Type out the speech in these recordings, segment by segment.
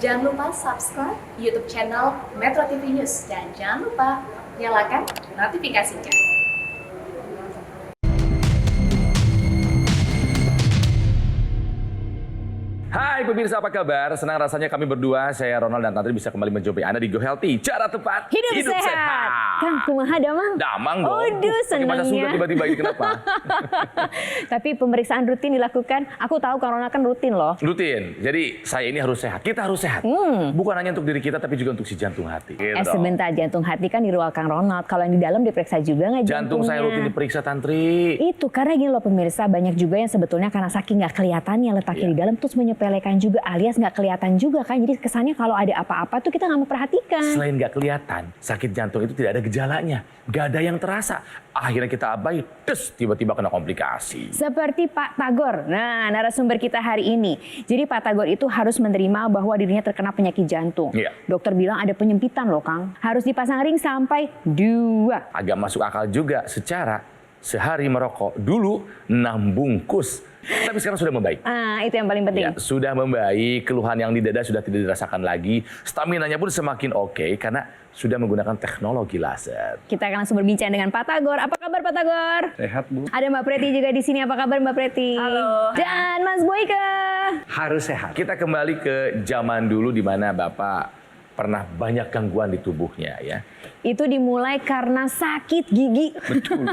Jangan lupa subscribe YouTube channel Metro TV News dan jangan lupa nyalakan notifikasinya. Hai pemirsa, apa kabar? Senang rasanya kami berdua, saya Ronald dan Tantri bisa kembali menjumpai Anda di Go Healthy. Cara tepat Hidup sehat. Kang, kumaha damang? Damang dong. Aduh, Bagaimana sudah senangnya. tiba-tiba ini kenapa? Tapi pemeriksaan rutin dilakukan. Aku tahu Kang Ronald kan rutin loh. Rutin. Jadi saya ini harus sehat. Kita harus sehat. Bukan hanya untuk diri kita, tapi juga untuk si jantung hati. Gitu. Sebentar, jantung hati kan di ruang Kang Ronald. Kalau yang di dalam diperiksa juga nggak Jantung jantungnya? saya rutin diperiksa, Tantri. Itu karena gini loh pemirsa, banyak juga yang sebetulnya karena saking nggak kelihatannya letaknya di dalam terus menyepelekan juga alias nggak kelihatan juga kan. Jadi kesannya kalau ada apa-apa tuh kita nggak memperhatikan. Selain nggak kelihatan, sakit jantung itu tidak ada gejalanya. Nggak ada yang terasa. Akhirnya kita abai, tiba-tiba kena komplikasi. Seperti Pak Tagor. Nah, narasumber kita hari ini. Jadi Pak Tagor itu harus menerima bahwa dirinya terkena penyakit jantung. Iya. Dokter bilang ada penyempitan loh Kang. Harus dipasang ring sampai 2. Agak masuk akal juga secara sehari merokok. Dulu 6 bungkus. Tapi sekarang sudah membaik. Itu yang paling penting. Ya, sudah membaik, keluhan yang di dada sudah tidak dirasakan lagi. Staminanya pun semakin oke karena sudah menggunakan teknologi laser. Kita akan langsung berbincang dengan Pak Tagor. Apa kabar Pak Tagor? Sehat, Bu. Ada Mbak Preti juga di sini. Apa kabar Mbak Preti? Halo. Dan Mas Boyke. Harus sehat. Kita kembali ke zaman dulu di mana Bapak pernah banyak gangguan di tubuhnya ya. Itu dimulai karena sakit gigi. Betul.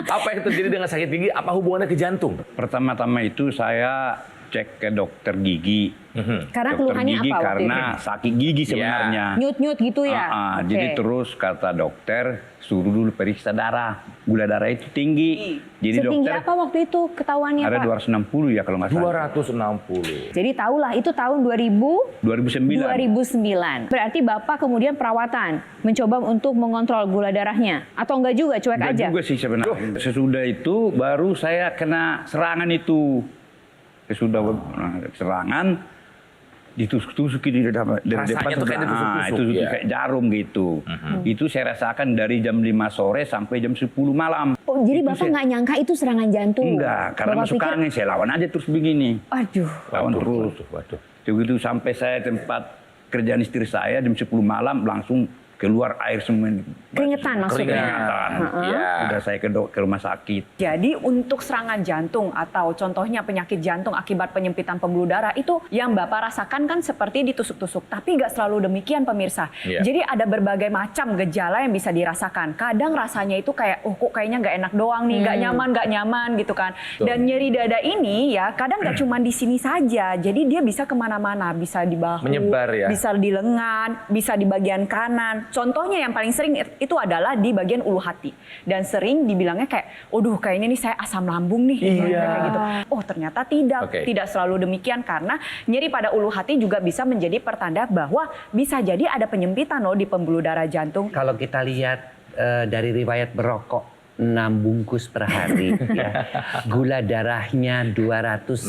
Apa yang terjadi dengan sakit gigi? Apa hubungannya ke jantung? Pertama-tama itu saya cek ke dokter gigi. Karena Dokter keluhannya gigi apa waktu karena itu? sakit gigi sebenarnya. Nyut-nyut gitu ya? Oke. Jadi terus kata dokter suruh dulu periksa darah. Gula darah itu tinggi. Jadi Setinggi dokter apa waktu itu ketahuannya ada Pak? 260 ya kalau nggak salah. 260. Jadi tahulah itu tahun 2009. 2009. Berarti Bapak kemudian perawatan, mencoba untuk mengontrol gula darahnya atau enggak juga cuek Enggak aja? juga sih sebenarnya. Sesudah itu baru saya kena serangan itu. Sesudah serangan ditusuk-tusuki di depan Rasanya tuh kayak ditusuk-tusuk, itu ya? kayak jarum gitu. Itu saya rasakan dari jam 5 sore sampai jam 10 malam. Oh, jadi Itu Bapak saya- nggak nyangka itu serangan jantung? Enggak, karena Bapak masuk pikir, angin saya lawan aja terus begini. aduh. Lawan terus. Waduh. Begitu sampai saya tempat kerjaan istri saya jam 10 malam langsung keluar air semua. Keringetan maksudnya? Keringetan. Iya. Udah saya ke rumah sakit. Jadi untuk serangan jantung atau contohnya penyakit jantung akibat penyempitan pembuluh darah itu yang Bapak rasakan kan seperti ditusuk-tusuk. Tapi nggak selalu demikian pemirsa. Iya. Jadi ada berbagai macam gejala yang bisa dirasakan. Kadang rasanya itu kayak, oh kok kayaknya nggak enak doang nih, nggak nyaman gitu kan. Betul. Dan nyeri dada ini ya kadang nggak cuma di sini saja. Jadi dia bisa kemana-mana, bisa di bahu, Menyebar ya? bisa di lengan, bisa di bagian kanan. Contohnya yang paling sering itu adalah di bagian ulu hati. Dan sering dibilangnya kayak, waduh kayaknya nih saya asam lambung nih. Iya. Kayak gitu. Oh ternyata tidak, Oke. tidak selalu demikian karena nyeri pada ulu hati juga bisa menjadi pertanda bahwa bisa jadi ada penyempitan loh di pembuluh darah jantung. Kalau kita lihat dari riwayat berokok 6 bungkus per hari, ya, gula darahnya 260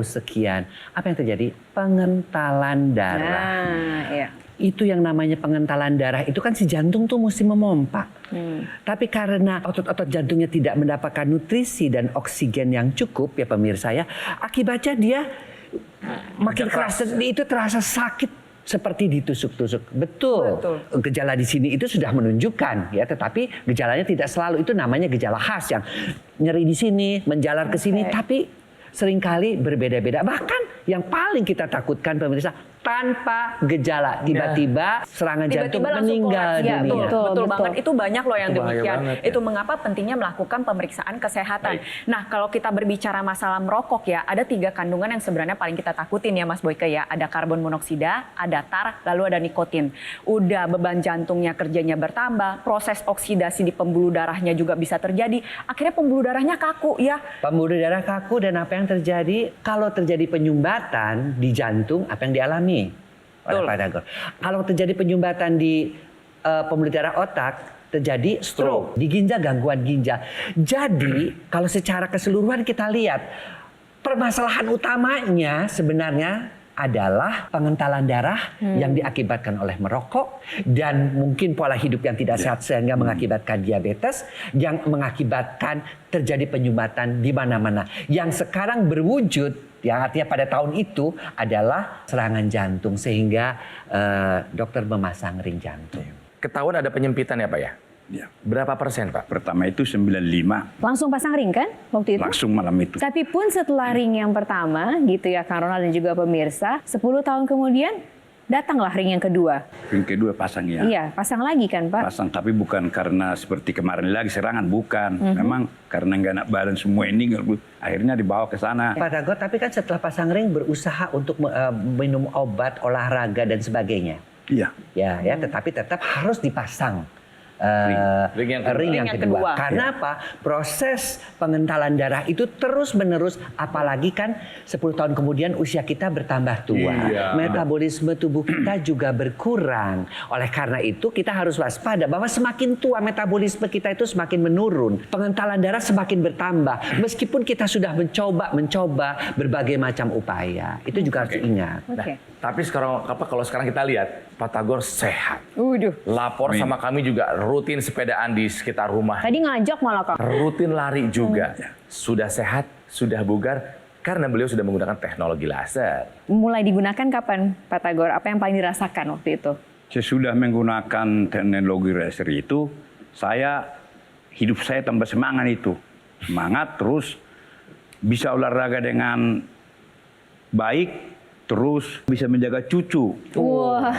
sekian. Apa yang terjadi? Pengentalan darah. Nah, iya. Itu yang namanya pengentalan darah. Itu kan si jantung tuh mesti memompa. Tapi karena otot-otot jantungnya tidak mendapatkan nutrisi dan oksigen yang cukup ya pemirsa ya, akibatnya dia makin keras. Itu terasa sakit. Seperti ditusuk-tusuk. Betul. Gejala di sini itu sudah menunjukkan ya, tetapi gejalanya tidak selalu. Itu namanya gejala khas yang nyeri di sini, menjalar ke sini, tapi seringkali berbeda-beda. Bahkan yang paling kita takutkan pemirsa, tanpa gejala tiba-tiba serangan jantung Tiba-tiba langsung meninggal kolaps. Ya, dunia. betul banget. Itu banyak loh yang Itu bahaya demikian. banget, ya. Itu mengapa pentingnya melakukan pemeriksaan kesehatan. Baik. Nah, kalau kita berbicara masalah merokok ya, ada 3 kandungan yang sebenarnya paling kita takutin ya Mas Boyke ya. Ada karbon monoksida, ada tar, lalu ada nikotin. Udah beban jantungnya kerjanya bertambah, proses oksidasi di pembuluh darahnya juga bisa terjadi. Akhirnya pembuluh darahnya kaku ya. Pembuluh darah kaku dan apa yang terjadi? Kalau terjadi penyumbatan di jantung, apa yang dialami oleh Pak Tagor? Kalau terjadi penyumbatan di pembuluh darah otak, terjadi stroke. Di ginjal gangguan ginjal. Jadi kalau secara keseluruhan kita lihat, permasalahan utamanya sebenarnya adalah pengentalan darah yang diakibatkan oleh merokok dan mungkin pola hidup yang tidak sehat sehingga mengakibatkan diabetes, yang mengakibatkan terjadi penyumbatan di mana-mana. Yang sekarang berwujud Yang artinya pada tahun itu adalah serangan jantung sehingga dokter memasang ring jantung. Ketahuan ada penyempitan ya Pak ya? Ya. Berapa persen Pak? Pertama itu 95, Langsung pasang ring kan waktu itu? langsung malam itu. Tapi pun setelah ring yang pertama gitu ya Kang Ronald dan juga pemirsa, 10 tahun kemudian datanglah ring yang kedua. Ring kedua pasang ya. Iya, pasang lagi kan Pak? Pasang, tapi bukan karena seperti kemarin lagi serangan, bukan. Memang karena nggak enak badan semua ini, akhirnya dibawa ke sana. Pak Tagor, tapi kan setelah pasang ring berusaha untuk minum obat, olahraga dan sebagainya. Iya. Ya, tetapi tetap harus dipasang Ring yang kedua. ring yang yang kedua. kedua. Karena apa? Proses pengentalan darah itu terus menerus, apalagi kan 10 tahun kemudian usia kita bertambah tua. Iya. Metabolisme tubuh kita juga berkurang. Oleh karena itu kita harus waspada bahwa semakin tua metabolisme kita itu semakin menurun. Pengentalan darah semakin bertambah. Meskipun kita sudah mencoba berbagai macam upaya. Itu juga harus diingat. Oke. Tapi sekarang kalau sekarang kita lihat Pak Tagor sehat. Waduh. Lapor sama kami juga rutin sepedaan di sekitar rumah. Tadi ngajak malah Kang. Rutin lari juga. Sudah sehat, sudah bugar karena beliau sudah menggunakan teknologi laser. Mulai digunakan kapan Pak Tagor? Apa yang paling dirasakan waktu itu? Sesudah menggunakan teknologi laser itu, hidup saya tambah semangat itu. Semangat terus bisa olahraga dengan baik, terus bisa menjaga cucu. Wah.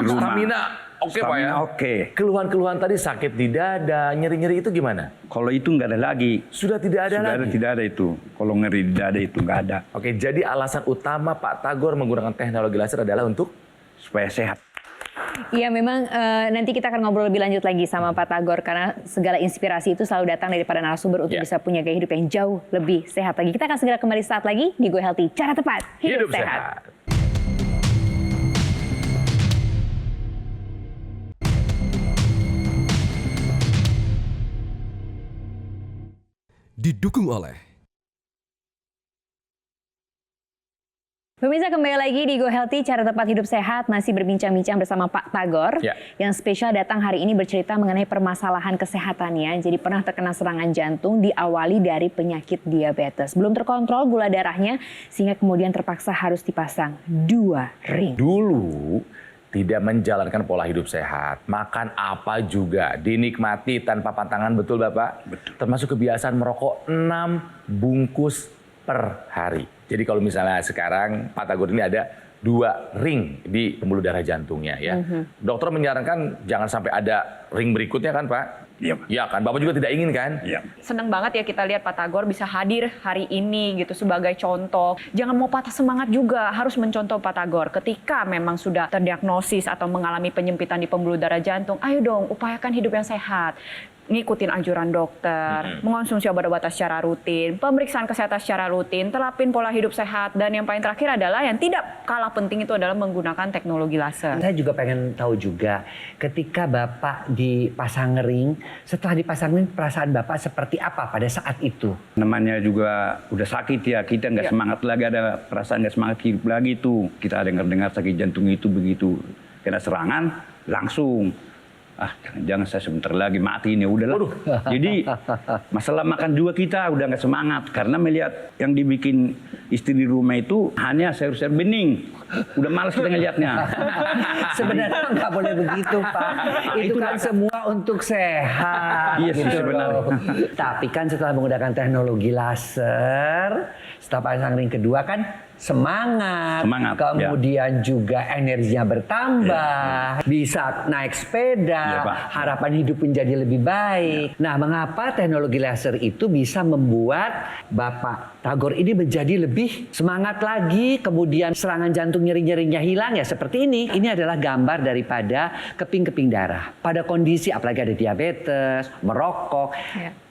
Di rumah. Stamina oke Pak ya? Stamina oke. Keluhan-keluhan tadi sakit di dada, nyeri-nyeri itu gimana? Kalau itu nggak ada lagi. Sudah tidak ada lagi? Tidak ada itu. Kalau ngeri di dada itu nggak ada. Oke, jadi alasan utama Pak Tagor menggunakan teknologi laser adalah untuk Supaya sehat. Iya memang nanti kita akan ngobrol lebih lanjut lagi sama Pak Tagor karena segala inspirasi itu selalu datang daripada narasumber untuk bisa punya gaya hidup yang jauh lebih sehat lagi. Kita akan segera kembali saat lagi di Go Healthy, cara tepat hidup sehat. Didukung oleh Pemirsa, kembali lagi di Go Healthy, cara tepat hidup sehat, masih berbincang-bincang bersama Pak Tagor yang spesial datang hari ini bercerita mengenai permasalahan kesehatannya. Jadi pernah terkena serangan jantung diawali dari penyakit diabetes. Belum terkontrol gula darahnya sehingga kemudian terpaksa harus dipasang 2 ring. Dulu tidak menjalankan pola hidup sehat, makan apa juga dinikmati tanpa pantangan, betul Bapak? Betul. Termasuk kebiasaan merokok 6 bungkus per hari. Jadi kalau misalnya sekarang Pak Tagor ini ada 2 ring di pembuluh darah jantungnya ya. Dokter menyarankan jangan sampai ada ring berikutnya kan Pak? Iya, Pak. Ya kan, Bapak juga tidak ingin kan? Iya. Seneng banget ya kita lihat Pak Tagor bisa hadir hari ini gitu sebagai contoh. Jangan mau patah semangat juga, harus mencontoh Pak Tagor. Ketika memang sudah terdiagnosis atau mengalami penyempitan di pembuluh darah jantung, ayo dong upayakan hidup yang sehat. Ngikutin anjuran dokter, mengonsumsi obat-obatan secara rutin, pemeriksaan kesehatan secara rutin, terapin pola hidup sehat, dan yang paling terakhir adalah yang tidak kalah penting itu adalah menggunakan teknologi laser. Saya juga pengen tahu juga ketika Bapak dipasang ring, setelah dipasang ring perasaan Bapak seperti apa pada saat itu? Namanya juga udah sakit ya, kita nggak semangat lagi, ada perasaan nggak semangat hidup lagi tuh. Kita dengar sakit jantung itu begitu kena serangan langsung. Jangan saya sebentar lagi mati ini, udahlah. Jadi masalah makan juga kita udah nggak semangat karena melihat yang dibikin istri di rumah itu hanya sayur-sayur bening. Udah malas kita ngelihatnya. Sebenarnya nggak boleh begitu Pak. Itu kan semua untuk sehat. Iya sih gitu sebenarnya. loh. Tapi kan setelah menggunakan teknologi laser, setelah pasang ring kedua kan semangat. Kemudian juga energinya bertambah, bisa naik sepeda, harapan hidup menjadi lebih baik. Nah, mengapa teknologi laser itu bisa membuat Bapak Tagor ini menjadi lebih semangat lagi, kemudian serangan jantung nyeri-nyerinya hilang ya seperti ini. Ini adalah gambar daripada keping-keping darah. Pada kondisi apalagi ada diabetes, merokok,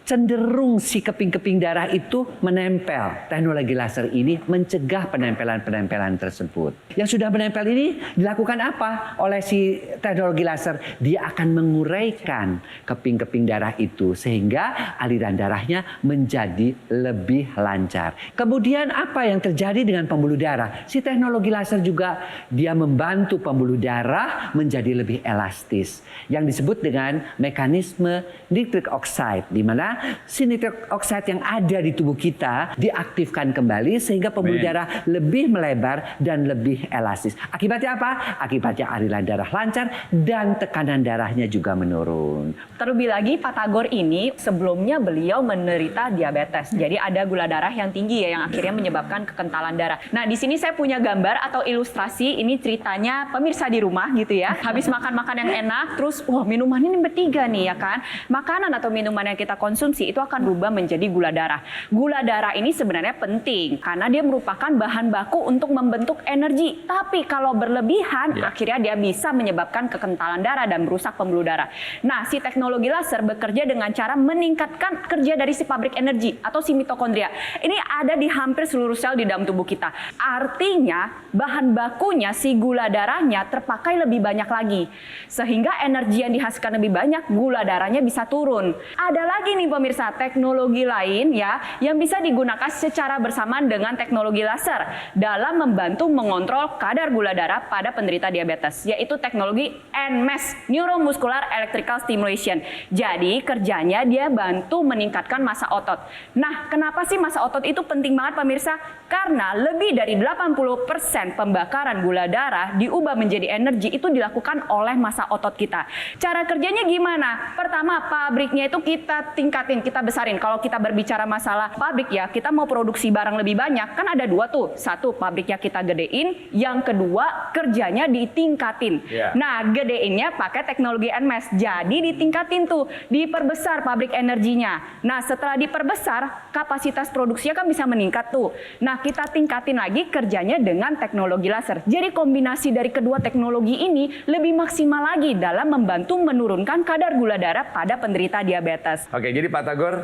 cenderung si keping-keping darah itu menempel. Teknologi laser ini mencegah penempelan-penempelan tersebut. Yang sudah menempel ini dilakukan apa oleh si teknologi laser, dia akan menguraikan keping-keping darah itu sehingga aliran darahnya menjadi lebih lancar. Kemudian apa yang terjadi dengan pembuluh darah? Si teknologi laser juga dia membantu pembuluh darah menjadi lebih elastis yang disebut dengan mekanisme nitric oxide, di mana si nitric oxide yang ada di tubuh kita diaktifkan kembali sehingga pembuluh darah lebih melebar dan lebih elastis. Akibatnya apa? Akibatnya aliran darah lancar dan tekanan darahnya juga menurun. Terlebih lagi Pak Tagor ini sebelumnya beliau menderita diabetes. Jadi ada gula darah yang tinggi ya yang akhirnya menyebabkan kekentalan darah. Nah, di sini saya punya gambar atau ilustrasi, ini ceritanya pemirsa di rumah gitu ya. Habis makan-makan yang enak, terus wah minuman ini bertiga nih ya kan. Makanan atau minuman yang kita konsumsi itu akan berubah menjadi gula darah. Gula darah ini sebenarnya penting karena dia merupakan bahan baku untuk membentuk energi. Tapi kalau berlebihan, akhirnya dia bisa menyebabkan kekentalan darah dan merusak pembuluh darah. Nah, si teknologi laser bekerja dengan cara meningkatkan kerja dari si pabrik energi atau si mitokondria. Ini ada di hampir seluruh sel di dalam tubuh kita. Artinya, bahan bakunya si gula darahnya terpakai lebih banyak lagi. Sehingga energi yang dihasilkan lebih banyak, gula darahnya bisa turun. Ada lagi nih pemirsa, teknologi lain ya yang bisa digunakan secara bersamaan dengan teknologi laser dalam membantu mengontrol kadar gula darah pada penderita diabetes, yaitu teknologi NMES, Neuromuscular Electrical Stimulation. Jadi kerjanya dia bantu meningkatkan massa otot. Nah, kenapa sih massa otot itu penting banget pemirsa? Karena lebih dari 80% pembakaran gula darah diubah menjadi energi itu dilakukan oleh massa otot kita. Cara kerjanya gimana? Pertama, pabriknya itu kita tingkatin, kita besarin. Kalau kita berbicara masalah pabrik ya, kita mau produksi barang lebih banyak, kan ada dua tuh. Satu, pabriknya kita gedein. Yang kedua, kerjanya ditingkatin. Nah, gedeinnya pakai teknologi NMES. Jadi ditingkatin tuh, diperbesar pabrik energinya. Nah, setelah diperbesar, kapasitas produksinya kan bisa meningkat tuh. Nah, kita tingkatin lagi kerjanya dengan teknologi laser. Jadi kombinasi dari kedua teknologi ini lebih maksimal lagi dalam membantu menurunkan kadar gula darah pada penderita diabetes. Oke, jadi Pak Tagor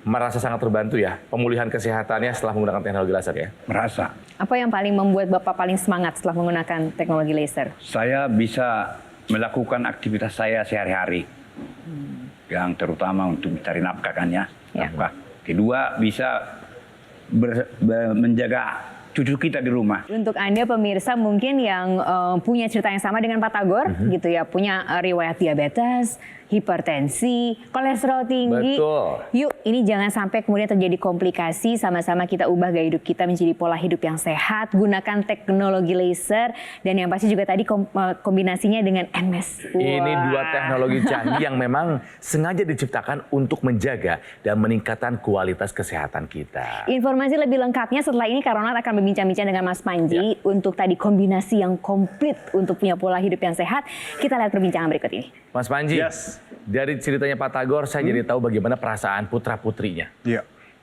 merasa sangat terbantu ya pemulihan kesehatannya setelah menggunakan teknologi laser ya? Merasa. Apa yang paling membuat Bapak paling semangat setelah menggunakan teknologi laser? Saya bisa melakukan aktivitas saya sehari-hari. Yang terutama untuk mencari nafkah kan ya. Nafkah. Kedua, bisa menjaga cucu kita di rumah. Untuk Anda pemirsa mungkin yang punya cerita yang sama dengan Pak Tagor gitu ya, punya riwayat diabetes, hipertensi, kolesterol tinggi. Betul. Yuk, ini jangan sampai kemudian terjadi komplikasi, sama-sama kita ubah gaya hidup kita menjadi pola hidup yang sehat, gunakan teknologi laser, dan yang pasti juga tadi kombinasinya dengan NMES. Ini dua teknologi canggih yang memang sengaja diciptakan untuk menjaga dan meningkatkan kualitas kesehatan kita. Informasi lebih lengkapnya setelah ini Karonat akan berbincang-bincang dengan Mas Panji untuk tadi kombinasi yang komplit untuk punya pola hidup yang sehat. Kita lihat perbincangan berikut ini. Mas Panji, dari ceritanya Pak Tagor, saya jadi tahu bagaimana perasaan putra-putrinya.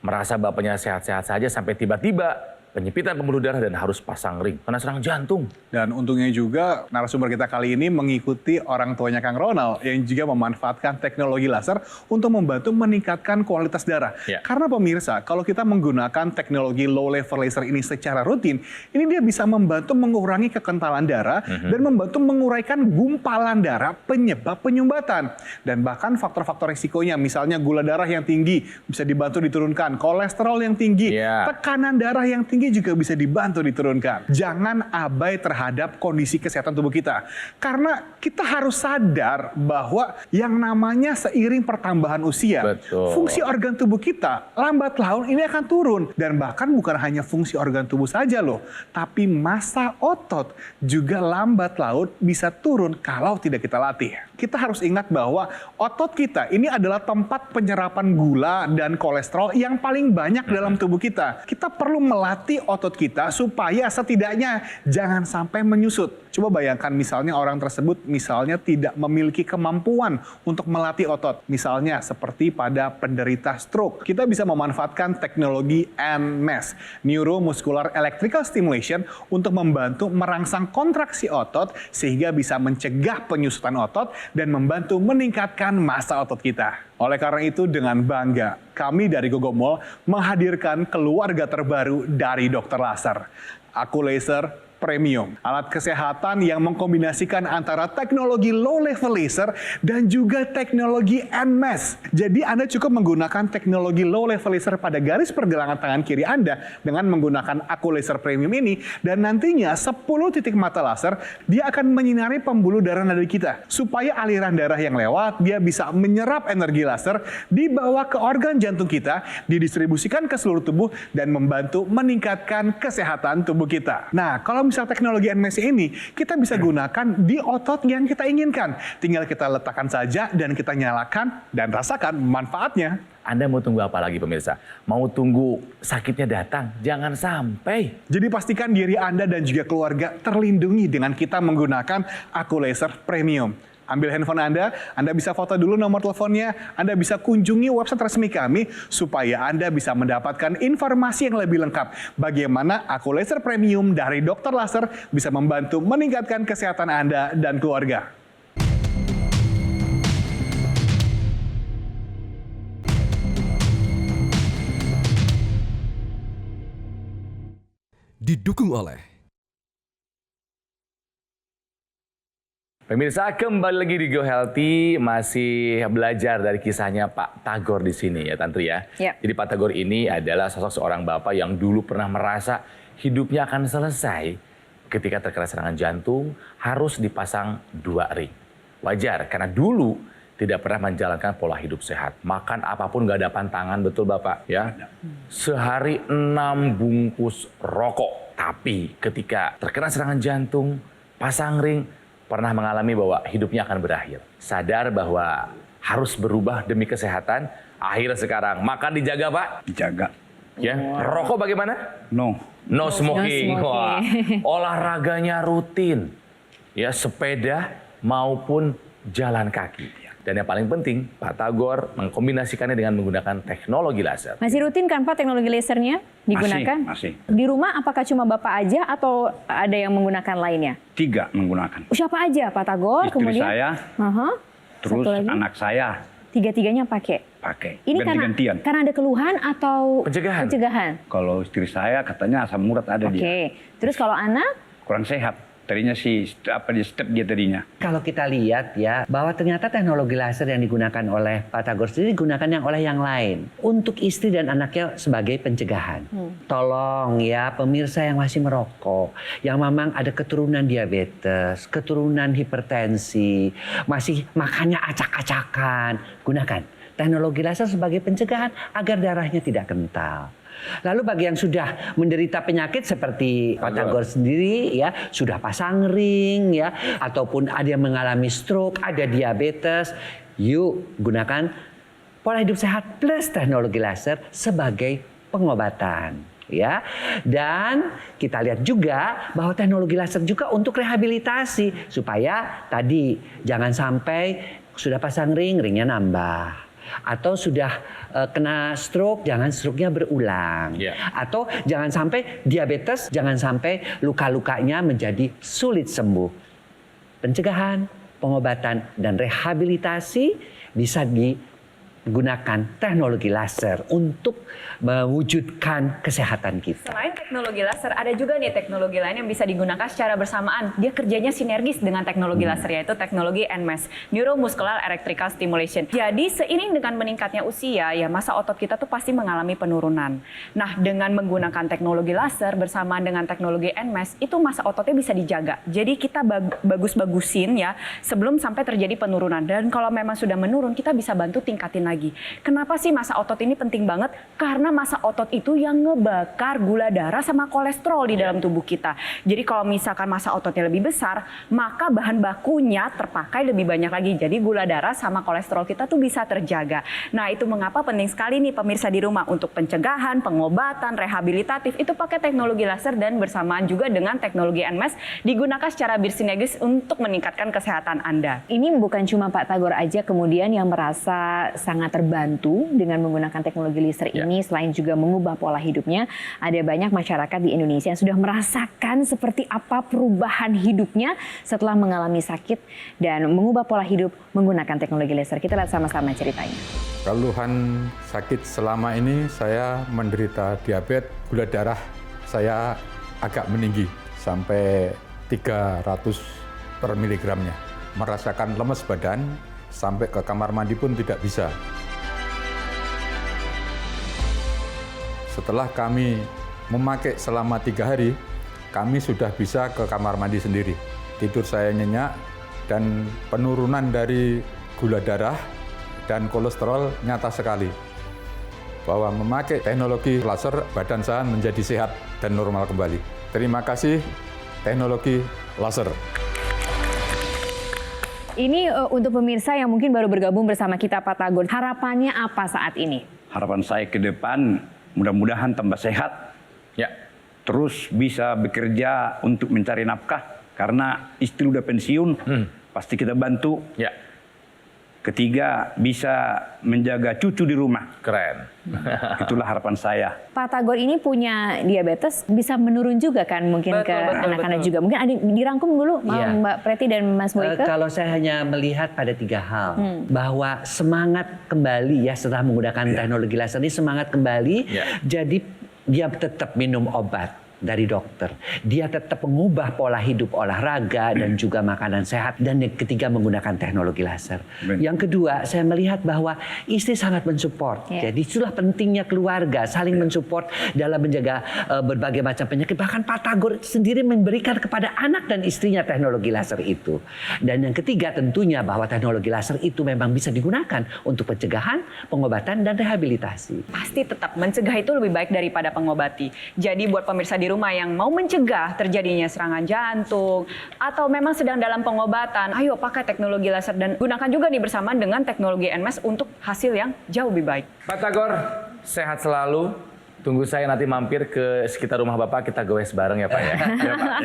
Merasa bapaknya sehat-sehat saja sampai tiba-tiba penyempitan pembuluh darah dan harus pasang ring karena serangan jantung. Dan untungnya juga narasumber kita kali ini mengikuti orang tuanya Kang Ronald yang juga memanfaatkan teknologi laser untuk membantu meningkatkan kualitas darah. Karena pemirsa, kalau kita menggunakan teknologi low level laser ini secara rutin, ini dia bisa membantu mengurangi kekentalan darah dan membantu menguraikan gumpalan darah penyebab penyumbatan. Dan bahkan faktor-faktor risikonya, misalnya gula darah yang tinggi bisa dibantu diturunkan, kolesterol yang tinggi, tekanan darah yang tinggi juga bisa dibantu diturunkan. Jangan abai terhadap kondisi kesehatan tubuh kita. Karena kita harus sadar bahwa yang namanya seiring pertambahan usia, fungsi organ tubuh kita lambat laun ini akan turun. Dan bahkan bukan hanya fungsi organ tubuh saja loh, tapi massa otot juga lambat laun bisa turun kalau tidak kita latih. Kita harus ingat bahwa otot kita ini adalah tempat penyerapan gula dan kolesterol yang paling banyak dalam tubuh kita. Kita perlu melatih otot kita supaya setidaknya jangan sampai menyusut. Coba bayangkan misalnya orang tersebut misalnya tidak memiliki kemampuan untuk melatih otot. Misalnya seperti pada penderita stroke. Kita bisa memanfaatkan teknologi NMES, Neuromuscular Electrical Stimulation, untuk membantu merangsang kontraksi otot sehingga bisa mencegah penyusutan otot dan membantu meningkatkan massa otot kita. Oleh karena itu dengan bangga, kami dari Gogomol menghadirkan keluarga terbaru dari dokter laser. Aku Laser, Premium. Alat kesehatan yang mengkombinasikan antara teknologi low level laser dan juga teknologi NMAS. Jadi Anda cukup menggunakan teknologi low level laser pada garis pergelangan tangan kiri Anda dengan menggunakan Aku Laser Premium ini, dan nantinya 10 titik mata laser dia akan menyinari pembuluh darah nadi kita supaya aliran darah yang lewat dia bisa menyerap energi laser, dibawa ke organ jantung kita, didistribusikan ke seluruh tubuh dan membantu meningkatkan kesehatan tubuh kita. Nah, kalau misal teknologi NMAS ini kita bisa gunakan di otot yang kita inginkan. Tinggal kita letakkan saja dan kita nyalakan dan rasakan manfaatnya. Anda mau tunggu apa lagi pemirsa? Mau tunggu sakitnya datang? Jangan sampai. Jadi pastikan diri Anda dan juga keluarga terlindungi dengan kita menggunakan Aku Laser Premium. Ambil handphone Anda bisa foto dulu nomor teleponnya, Anda bisa kunjungi website resmi kami supaya Anda bisa mendapatkan informasi yang lebih lengkap. Bagaimana Aku Laser Premium dari Dr. Laser bisa membantu meningkatkan kesehatan Anda dan keluarga. Didukung oleh Pemirsa, kembali lagi di Go Healthy, masih belajar dari kisahnya Pak Tagor di sini ya Tantri ya. Jadi Pak Tagor ini adalah sosok seorang bapak yang dulu pernah merasa hidupnya akan selesai ketika terkena serangan jantung, harus dipasang 2 ring. Wajar karena dulu tidak pernah menjalankan pola hidup sehat. Makan apapun gak ada pantangan, betul Bapak ya. Sehari 6 bungkus rokok. Tapi ketika terkena serangan jantung, pasang ring, pernah mengalami bahwa hidupnya akan berakhir. Sadar bahwa harus berubah demi kesehatan. Akhirnya sekarang makan dijaga Pak? Dijaga. Ya. Rokok bagaimana? No. No smoking. No smoking. Wah, olahraganya rutin. Ya, sepeda maupun jalan kaki. Dan yang paling penting, Pak Tagor mengkombinasikannya dengan menggunakan teknologi laser. Masih rutin kan Pak teknologi lasernya digunakan? Masih. Di rumah apakah cuma Bapak aja atau ada yang menggunakan lainnya? 3 menggunakan. Siapa aja Pak Tagor? Istri kemudian? saya, terus Satu lagi? anak saya Tiga-tiganya pakai? pakai. Ini Ganti-gantian. karena ada keluhan atau Pencegahan. Kalau istri saya katanya asam urat ada dia. Oke. Terus kalau anak? Kurang sehat. Tadinya sih di step dia tadinya. Kalau kita lihat ya, bahwa ternyata teknologi laser yang digunakan oleh Pak Tagor sendiri digunakan oleh yang lain. Untuk istri dan anaknya sebagai pencegahan. Tolong ya pemirsa yang masih merokok, yang memang ada keturunan diabetes, keturunan hipertensi, masih makannya acak-acakan, gunakan teknologi laser sebagai pencegahan agar darahnya tidak kental. Lalu bagi yang sudah menderita penyakit seperti Pak Tagor sendiri ya, sudah pasang ring ya, ataupun ada yang mengalami stroke, ada diabetes, yuk gunakan pola hidup sehat plus teknologi laser sebagai pengobatan ya. Dan kita lihat juga bahwa teknologi laser juga untuk rehabilitasi supaya tadi jangan sampai sudah pasang ringnya nambah. Atau sudah kena stroke, jangan stroke-nya berulang. Atau jangan sampai diabetes, jangan sampai luka-lukanya menjadi sulit sembuh. Pencegahan, pengobatan, dan rehabilitasi bisa digunakan teknologi laser untuk mewujudkan kesehatan kita. Selain teknologi laser, ada juga nih teknologi lain yang bisa digunakan secara bersamaan. Dia kerjanya sinergis dengan teknologi laser, yaitu teknologi NMAS, Neuromuscular Electrical Stimulation. Jadi seiring dengan meningkatnya usia, ya masa otot kita tuh pasti mengalami penurunan. Nah, dengan menggunakan teknologi laser bersamaan dengan teknologi NMAS, itu masa ototnya bisa dijaga. Jadi kita bagus-bagusin ya sebelum sampai terjadi penurunan. Dan kalau memang sudah menurun, kita bisa bantu tingkatin lagi. Kenapa sih masa otot ini penting banget? Karena masa otot itu yang ngebakar gula darah sama kolesterol di dalam tubuh kita. Jadi kalau misalkan masa ototnya lebih besar, maka bahan bakunya terpakai lebih banyak lagi. Jadi gula darah sama kolesterol kita tuh bisa terjaga. Nah, itu mengapa penting sekali nih pemirsa di rumah untuk pencegahan, pengobatan, rehabilitatif itu pakai teknologi laser dan bersamaan juga dengan teknologi NMAS digunakan secara bersinergis untuk meningkatkan kesehatan Anda. Ini bukan cuma Pak Tagor aja kemudian yang merasa sangat terbantu dengan menggunakan teknologi laser ini, selain juga mengubah pola hidupnya, ada banyak masyarakat di Indonesia yang sudah merasakan seperti apa perubahan hidupnya setelah mengalami sakit dan mengubah pola hidup menggunakan teknologi laser. Kita lihat sama-sama ceritanya. Keluhan sakit selama ini saya menderita diabetes, gula darah saya agak meninggi. sampai 300 per miligramnya. Merasakan lemes badan, sampai ke kamar mandi pun tidak bisa. Setelah kami memakai selama 3 hari, kami sudah bisa ke kamar mandi sendiri. Tidur saya nyenyak dan penurunan dari gula darah dan kolesterol nyata sekali. Bahwa memakai teknologi laser, badan saya menjadi sehat dan normal kembali. Terima kasih teknologi laser. Ini untuk pemirsa yang mungkin baru bergabung bersama kita Pak Tagor, harapannya apa saat ini? Harapan saya ke depan mudah-mudahan tambah sehat. Ya. Terus bisa bekerja untuk mencari nafkah karena istri udah pensiun, pasti kita bantu. Ya. Ketiga, bisa menjaga cucu di rumah. Keren. Itulah harapan saya. Pak Tagor ini punya diabetes, bisa menurun juga kan mungkin ke anak-anak juga. Mungkin ada dirangkum dulu Mbak Preti dan Mas Boyke. Kalau saya hanya melihat pada 3 hal. Bahwa semangat kembali ya setelah menggunakan teknologi laser ini semangat kembali. Jadi dia tetap minum obat dari dokter. Dia tetap mengubah pola hidup olahraga dan juga makanan sehat. Dan yang ketiga menggunakan teknologi laser. Yang kedua saya melihat bahwa istri sangat mensupport. Jadi itulah pentingnya keluarga saling mensupport dalam menjaga berbagai macam penyakit. Bahkan Pak Tagor sendiri memberikan kepada anak dan istrinya teknologi laser itu. Dan yang ketiga tentunya bahwa teknologi laser itu memang bisa digunakan untuk pencegahan, pengobatan, dan rehabilitasi. Pasti tetap mencegah itu lebih baik daripada pengobati. Jadi buat pemirsa di rumah yang mau mencegah terjadinya serangan jantung atau memang sedang dalam pengobatan, ayo pakai teknologi laser dan gunakan juga nih bersamaan dengan teknologi NMES untuk hasil yang jauh lebih baik. Pak Tagor, sehat selalu. Tunggu saya nanti mampir ke sekitar rumah Bapak, kita goes bareng ya Pak ya. Ya, Pak.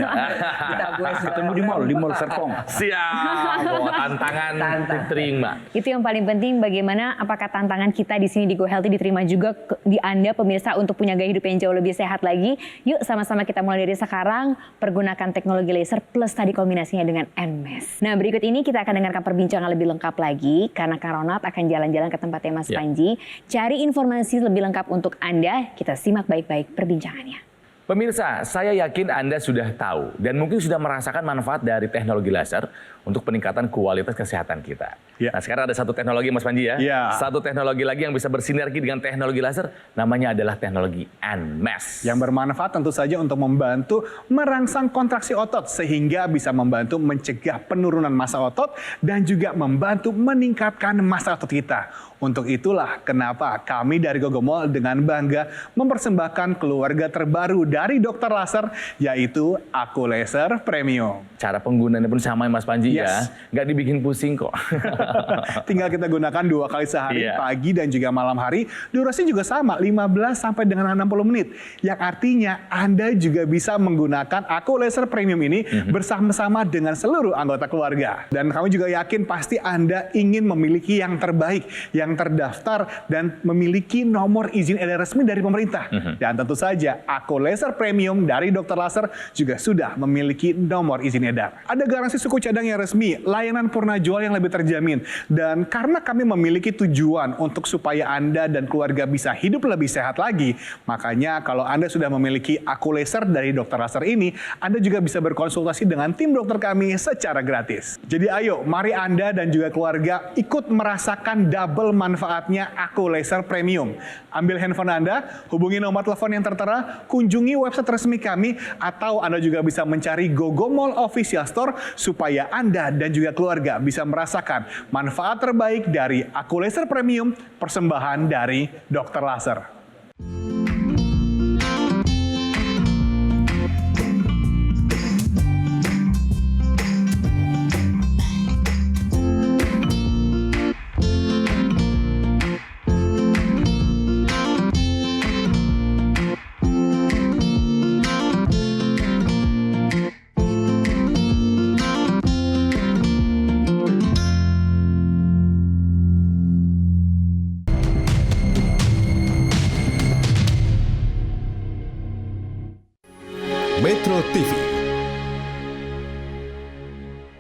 Kita ketemu di mall Serpong. Siap, tantangan diterima. Itu yang paling penting, bagaimana apakah tantangan kita di sini di Go Healthy diterima juga di Anda pemirsa untuk punya gaya hidup yang jauh lebih sehat lagi. Yuk sama-sama kita mulai dari sekarang, pergunakan teknologi laser plus tadi kombinasinya dengan NMES. Nah berikut ini kita akan dengarkan perbincangan lebih lengkap lagi, karena Kak Ronald akan jalan-jalan ke tempatnya Mas Panji. Cari informasi lebih lengkap untuk Anda, kita simak baik-baik perbincangannya. Pemirsa, saya yakin Anda sudah tahu dan mungkin sudah merasakan manfaat dari teknologi laser untuk peningkatan kualitas kesehatan kita. Nah sekarang ada satu teknologi Mas Panji ya. Satu teknologi lagi yang bisa bersinergi dengan teknologi laser, namanya adalah teknologi NMES. Yang bermanfaat tentu saja untuk membantu merangsang kontraksi otot sehingga bisa membantu mencegah penurunan massa otot dan juga membantu meningkatkan massa otot kita. Untuk itulah kenapa kami dari Gogomol dengan bangga mempersembahkan keluarga terbaru dari dokter laser, yaitu Aku Laser Premium. Cara penggunaannya pun sama Mas Panji ya, nggak dibikin pusing kok. Tinggal kita gunakan 2 kali sehari, pagi dan juga malam hari. Durasinya juga sama, 15 sampai dengan 60 menit. Yang artinya Anda juga bisa menggunakan Aku Laser Premium ini bersama-sama dengan seluruh anggota keluarga. Dan kami juga yakin pasti Anda ingin memiliki yang terbaik, yang terdaftar dan memiliki nomor izin edar resmi dari pemerintah. Dan tentu saja Aku Laser Premium dari Dokter Laser juga sudah memiliki nomor izin edar. Ada garansi suku cadang yang resmi, layanan purna jual yang lebih terjamin. Dan karena kami memiliki tujuan untuk supaya Anda dan keluarga bisa hidup lebih sehat lagi, makanya kalau Anda sudah memiliki Aku Laser dari Dokter Laser ini, Anda juga bisa berkonsultasi dengan tim dokter kami secara gratis. Jadi ayo, mari Anda dan juga keluarga ikut merasakan double manfaatnya Aku Laser Premium. Ambil handphone Anda, hubungi nomor telepon yang tertera, kunjungi website resmi kami, atau Anda juga bisa mencari Gogomol Official Store supaya Anda dan juga keluarga bisa merasakan manfaat terbaik dari Aku Laser Premium, persembahan dari Dokter Laser. Metro TV,